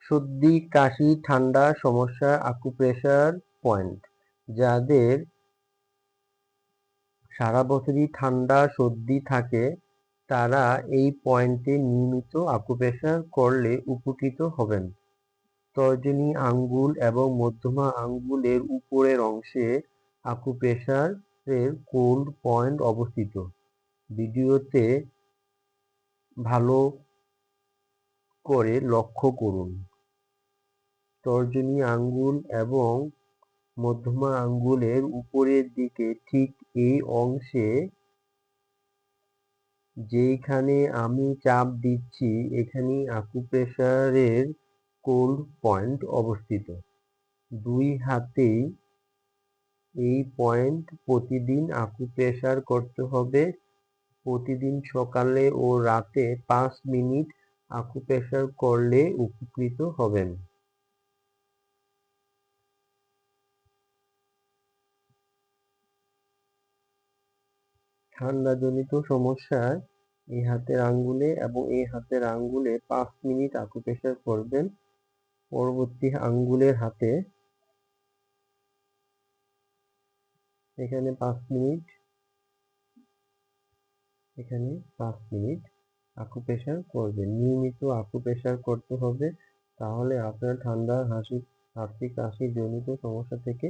সর্দি কাশি ঠান্ডা সমস্যা আকুপ্রেশার পয়েন্ট। যাদের সারা বছরই ঠান্ডা সর্দি থাকে তারা এই পয়েন্টে নিয়মিত আকুপ্রেশার করলে উপকৃত হবেন। তর্জনী আঙ্গুল এবং মধ্যমা আঙ্গুলের উপরের অংশে আকুপ্রেশারের কোল্ড পয়েন্ট অবস্থিত। ভিডিওতে ভালো করে লক্ষ্য করুন। তর্জনী আঙ্গুল এবং মধ্যমা আঙ্গুলের উপরের দিকে ঠিক এই অংশে যেইখানে আমি চাপ দিচ্ছি এখানেই আকুপ্রেশারের কোল্ড পয়েন্ট অবস্থিত। দুই হাতেই এই পয়েন্ট প্রতিদিন আকুপ্রেশার করতে হবে। প্রতিদিন সকালে ও রাতে 5 মিনিট আকুপ্রেশার করলে উপকৃত হবেন। ঠান্ডাজনিত সমস্যায় এই হাতের আঙ্গুলে এবং এই হাতের আঙ্গুলে 5 মিনিট আকুপ্রেশার করবেন। পরবর্তী আঙ্গুলের হাতে এখানে 5 মিনিট, এখানে 5 মিনিট আকুপ্রেশার করবেন। নিয়মিত আকুপ্রেশার করতে হবে, তাহলে আপনার ঠান্ডা হাঁচি কাশি জনিত সমস্যা থেকে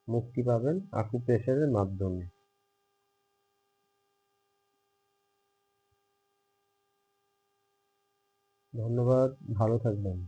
মুক্তি পাবেন আকুপ্রেশারের মাধ্যমে। ধন্যবাদ, ভালো থাকবেন।